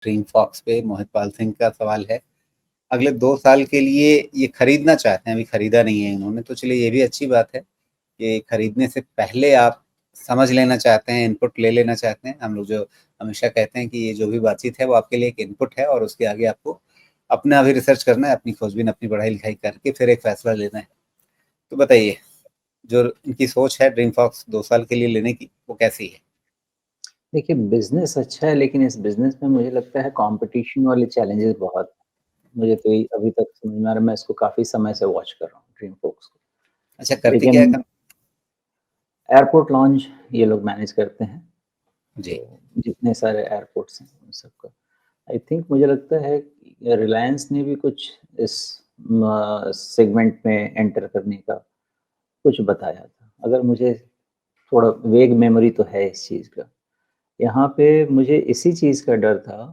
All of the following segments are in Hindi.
ड्रीम फॉक्स पे मोहित पाल सिंह का सवाल है। अगले 2 साल के लिए ये खरीदना चाहते हैं, अभी खरीदा नहीं है इन्होंने, तो चलिए ये भी अच्छी बात है कि खरीदने से पहले आप समझ लेना चाहते हैं, इनपुट ले लेना चाहते हैं। हम लोग जो हमेशा कहते हैं कि ये जो भी बातचीत है वो आपके लिए एक इनपुट है और उसके आगे आपको अपना भी रिसर्च करना है, अपनी खोजबीन, अपनी पढ़ाई-लिखाई करके फिर एक फैसला लेना है। तो बताइए, जो इनकी सोच है ड्रीम फॉक्स 2 साल के लिए लेने की, वो कैसी है? देखिए, बिज़नेस अच्छा है, लेकिन इस बिज़नेस में मुझे लगता है कॉम्पिटिशन वाले चैलेंजेस बहुत हैं। मुझे तो ये अभी तक समझ में आ रहा है, मैं इसको काफ़ी समय से वॉच कर रहा हूँ ड्रीम फोक्स को। अच्छा, करती क्या है लेकिन कम एयरपोर्ट लॉन्च ये लोग मैनेज करते हैं, जी, तो जितने सारे एयरपोर्ट्स हैं उन सबका। आई थिंक मुझे लगता है कि रिलायंस ने भी कुछ इस सेगमेंट में एंटर करने का कुछ बताया था। अगर मुझे थोड़ा वेग मेमोरी तो है इस चीज़ का। यहाँ पे मुझे इसी चीज़ का डर था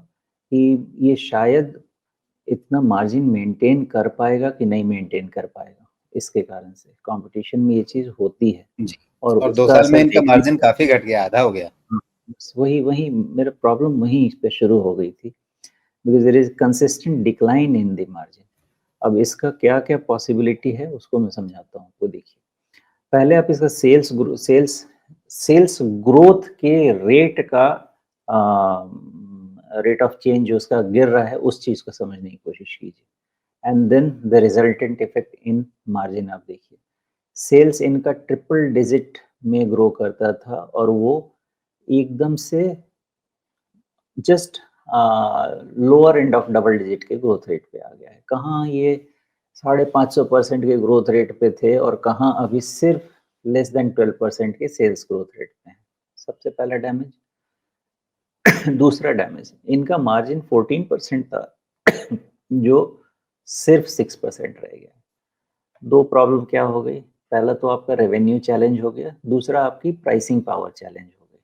कि ये शायद इतना मार्जिन मेंटेन कर पाएगा कि नहीं मेंटेन कर पाएगा, इसके कारण से। कॉम्पिटिशन में ये चीज़ होती है जी। और और 2 उसका साल में असर इनका देखने मार्जिन को काफ़ी घट गया, आधा हो गया। हाँ, बस वही वही मेरा प्रॉब्लम वहीं पे शुरू हो गई थी, because there is consistent decline in the margin. अब इसका क्या-क्या पॉसिबिलिटी है, उसको मैं समझाता हूँ आपको देखिए। पहले आप इसका सेल्स ग्रोथ के रेट का रेट ऑफ चेंज जो उसका गिर रहा है, उस चीज़ को समझने की कोशिश कीजिए and then the resultant effect in margin आप देखिए। सेल्स इनका ट्रिपल डिजिट में ग्रो करता था और वो एकदम से just lower end of double digit के ग्रोथ रेट पे आ गया है। कहाँ ये 550% के ग्रोथ रेट पे थे और कहाँ अभी सिर्फ लेस देन 12% के सेल्स ग्रोथ रेट पे हैं। सबसे पहला डैमेज। दूसरा डैमेज, इनका मार्जिन 14% था जो सिर्फ 6% रह गया। 2 प्रॉब्लम क्या हो गई? पहला तो आपका रेवेन्यू चैलेंज हो गया, दूसरा आपकी प्राइसिंग पावर चैलेंज हो गई।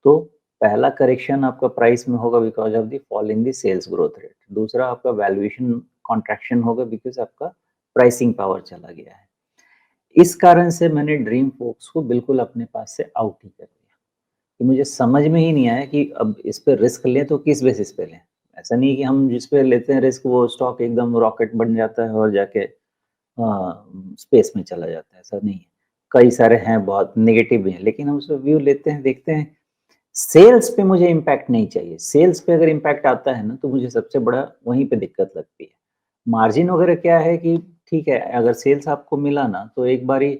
तो पहला करेक्शन आपका प्राइस में होगा because of the fall in the sales growth rate. दूसरा आपका वैल्यूएशन कॉन्ट्रैक्शन होगा बिकॉज़ आपका प्राइसिंग पावर चला गया है। इस कारण से मैंने ड्रीम फोक्स को बिल्कुल अपने पास से आउट ही कर दिया। कि मुझे समझ में ही नहीं आया कि अब इस पे रिस्क लें तो किस बेसिस पे लें? ऐसा नहीं कि हम जिस पे लेते हैं रिस्क वो स्टॉक एकदम रॉकेट बन जाता है और जाके स्पेस में चला जाता है, ऐसा नहीं है। कई सारे हैं बहुत नेगेटिव भी हैं, लेकिन हम उसमें व्यू लेते हैं, देखते हैं सेल्स पे मुझे इम्पैक्ट नहीं चाहिए। सेल्स पे अगर इम्पैक्ट आता है ना, तो मुझे सबसे बड़ा वहीं पे दिक्कत लगती है। मार्जिन वगैरह क्या है कि ठीक है, अगर सेल्स आपको मिला ना, तो एक बारी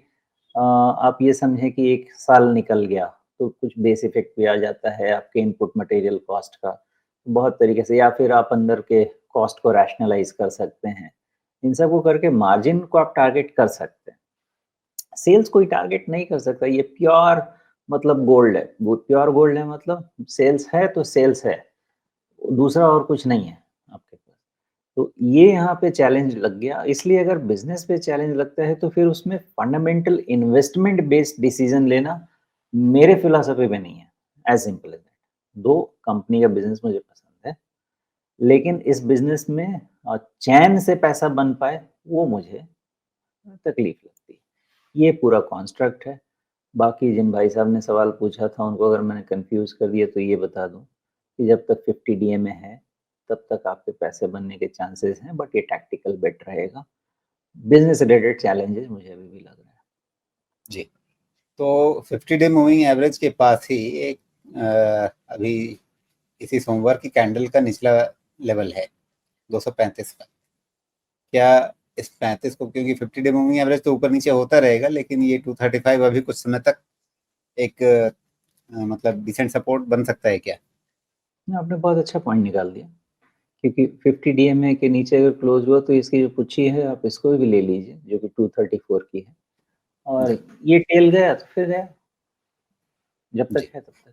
आप ये समझें कि 1 साल निकल गया, तो कुछ बेस इफ़ेक्ट भी आ जाता है आपके इनपुट मटेरियल कॉस्ट का, बहुत तरीके से या फिर आप अंदर के कॉस्ट को रैशनलाइज़ कर सकते हैं। इन सब को करके मार्जिन को आप टारगेट कर सकते हैं। सेल्स कोई टारगेट नहीं कर सकता, ये प्योर मतलब गोल्ड है। वो प्योर गोल्ड है मतलब सेल्स है तो सेल्स है, दूसरा और कुछ नहीं है आपके पास। तो ये यहाँ पे चैलेंज लग गया, इसलिए अगर बिज़नेस पे चैलेंज लगता है तो फिर उसमें फंडामेंटल इन्वेस्टमेंट बेस्ड डिसीज़न लेना मेरे फिलॉसफी में नहीं है, एज़ सिंपल एज़ दैट। दो कंपनी का बिज़नेस मुझे पसंद है, लेकिन इस बिज़नेस में चैन से पैसा बन पाए, वो मुझे तकलीफ लगती है। ये पूरा कॉन्स्ट्रक्ट है। बाकी जिन भाई साहब ने सवाल पूछा था उनको अगर मैंने कन्फ्यूज़ कर दिया तो ये बता दूँ कि जब तक 50 डीए में है, तब तक आपके पैसे बनने के चांसेस हैं, बट ये टैक्टिकल बेट रहेगा। बिज़नेस रिलेटेड चैलेंजेस मुझे अभी भी लग रहा है। जी, तो 50 डे मूविंग एवरेज के पास ही एक अभी इसी सोमवार की कैंडल का निचला लेवल है 235 का। क्या इस 35 को, क्योंकि 50 डे मूविंग एवरेज तो ऊपर नीचे होता रहेगा, लेकिन ये 235 अभी कुछ समय तक एक मतलब डिसेंट सपोर्ट बन सकता है क्या? आपने बहुत अच्छा पॉइंट निकाल दिया, क्योंकि 50 डीएमए के नीचे अगर क्लोज़ हुआ तो इसकी जो पुच्छी है आप इसको भी ले लीजिए, जो कि 234 की है और जी, ये टेल गया तो फिर गया, जब तक जी। है तब तक।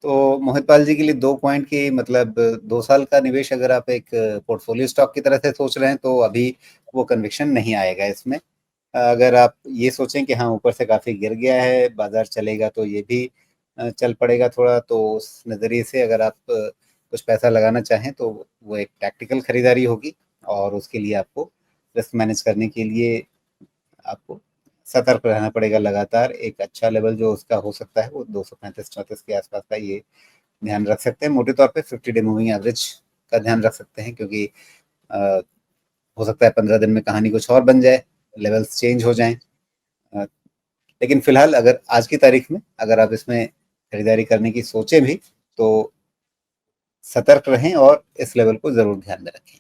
तो मोहित पाल जी के लिए 2 पॉइंट की मतलब 2 साल का निवेश अगर आप एक पोर्टफोलियो स्टॉक की तरह से सोच रहे हैं, तो अभी वो कन्विक्शन नहीं आएगा इसमें। अगर आप ये सोचें कि हाँ, ऊपर से काफ़ी गिर गया है, बाज़ार चलेगा तो ये भी चल पड़ेगा थोड़ा, तो उस नज़रिए से अगर आप कुछ पैसा लगाना चाहें, तो वो एक टैक्टिकल खरीदारी होगी और उसके लिए आपको रिस्क मैनेज करने के लिए आपको सतर्क रहना पड़ेगा लगातार। एक अच्छा लेवल जो उसका हो सकता है, वो 235-34 के आसपास का ये ध्यान रख सकते हैं। मोटे तौर पे 50 डे मूविंग एवरेज का ध्यान रख सकते हैं, क्योंकि हो सकता है 15 दिन में कहानी कुछ और बन जाए, लेवल्स चेंज हो जाएं। लेकिन फिलहाल अगर आज की तारीख में अगर आप इसमें खरीदारी करने की सोचें भी, तो सतर्क रहें और इस लेवल को जरूर ध्यान में रखें।